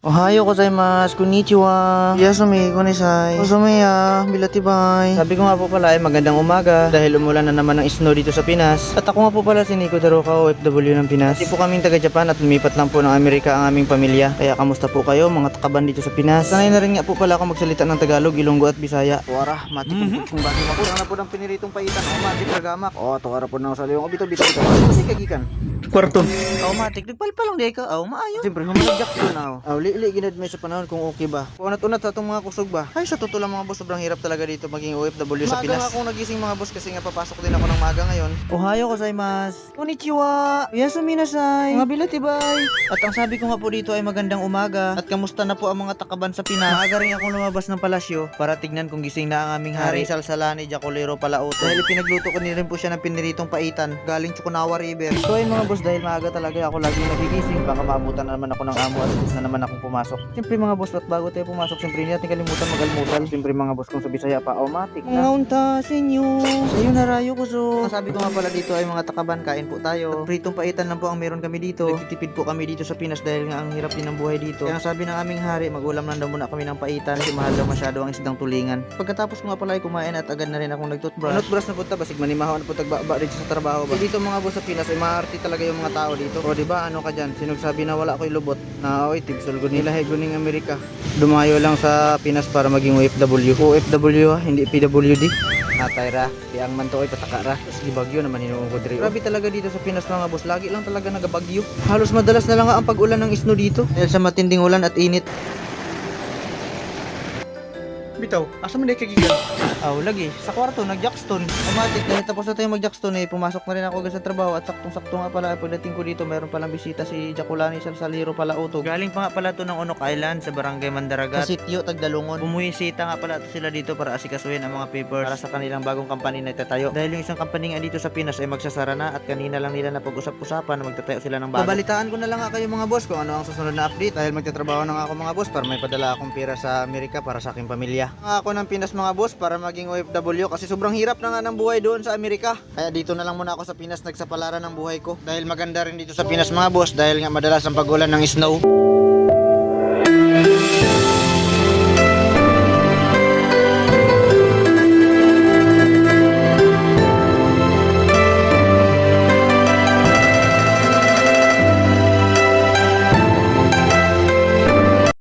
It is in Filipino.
Ohayo gozaimasu, konnichiwa. Yasumi, konesai. Osumaya, bilatibay. Sabi ko nga po pala ay magandang umaga dahil umulan na naman ng snow dito sa Pinas. At ako nga po pala si Nico Daroca, OFW ng Pinas. Hindi po kaming taga Japan at lumipat lang po ng Amerika ang aming pamilya. Kaya kamusta po kayo mga takaban dito sa Pinas? Sanay na rin nga po pala ako magsalita ng Tagalog, Ilonggo at Bisaya. Tuwara, mati kung bakit makurang na po ng piniritong paitan. Mati pragamak. Tuwara po na sa liwang. Bito. Kasi kagikan. Kwarto. Matik, nagpalpalang di ka. Maayo. Siyempre, humalagyak ko na. Li ginad may sa panahon kung okay ba. Unat-unat sa itong mga kusog ba. Ay, sa totoo lang mga boss, sobrang hirap talaga dito maging OFW sa Pinas. Maaga akong nagising mga boss kasi nga papasok din ako ng maga ngayon. Ohayo gozaimasu. Konnichiwa. Yasumi nasai. Mga bilatibay. At ang sabi ko nga po dito ay magandang umaga. At kamusta na po ang mga takaban sa Pinas. Maaga rin akong lumabas ng palasyo para tignan kung gising na ang aming hari. Salsalani, Jacolero, Palauto. Dahil pinagluto ko rin po siya ng piniritong paitan. Galing Chukunawa River. So ayun mga boss, dahil maaga talaga ako lagi nagigising. Baka maabutan na naman ako ng amo at na naman akong pumasok. Siyempre mga boss, at bago tayo pumasok, siyempre hindi natin kalimutan mag-almusal. Siyempre mga boss, kung sa Bisaya pa, matik na. Ngaunta sa inyo. Sayo na rayo ko so. Ang sabi ko nga pala dito ay mga takaban, kain po tayo. At pritong paitan lang po ang meron kami dito. Nagtitipid po kami dito sa Pinas dahil nga ang hirap din ng buhay dito. Kaya ang sabi ng aming hari, mag-ulam lang daw muna kami ng paitan kasi mahal daw masyado ang isdang tulingan. Pagkatapos ko nga pala ay kumain at agad na rin akong nag-toothbrush. Notbrush na punta, basig manimahaw na po tagbaba rin sa trabaho ba. Dito mga boss sa Pinas ay maarte talaga yung mga tao dito. O diba, ano ka dyan? Sinugsabi na wala ko'y lubot. Na oy, tibsulgo nila guning Amerika. Dumayo lang sa Pinas para maging OFW. OFW hindi PWD. Atay ra, piang man to ay patakara. Tapos di bagyo naman hinuugod rin. Grabe talaga dito sa Pinas mga boss. Lagi lang talaga nagabagyo. Halos madalas na lang nga ang pag-ulan ng snow dito. Dahil sa matinding ulan at init. Bitaw, asa man day kagigan? Lagi. Sa kwarto, nag-jackstone. Automatic, dahil tapos na tayo mag-jackstone pumasok na rin ako agad sa trabaho at saktong-sakto nga pala pagdating ko dito, mayroon palang bisita si Jacolani Salsalero Palauto. Galing pa nga pala to ng Onok Island sa Barangay Mandaragat. Sa sitio Tagdalungon. Bumuwisita nga pala sila dito para asikasuhin ang mga papers para sa kanilang bagong company na itatayo. Dahil yung isang company nga dito sa Pinas ay magsasara na at kanina lang nila na pag-usap-usapan na magtatayo sila ng bago. Babalitaan ko na lang nga kayo mga boss kung ano ang susunod na update dahil magtatrabaho na nga ako mga boss para may padala akong pera sa Amerika para sa aking pamilya. Ako ng Pinas mga boss para maging OFW kasi sobrang hirap na nga ng buhay doon sa Amerika. Kaya dito na lang muna ako sa Pinas nagsapalaran ng buhay ko. Dahil maganda rin dito sa Pinas mga boss dahil nga madalas ang pag-ulan ng snow.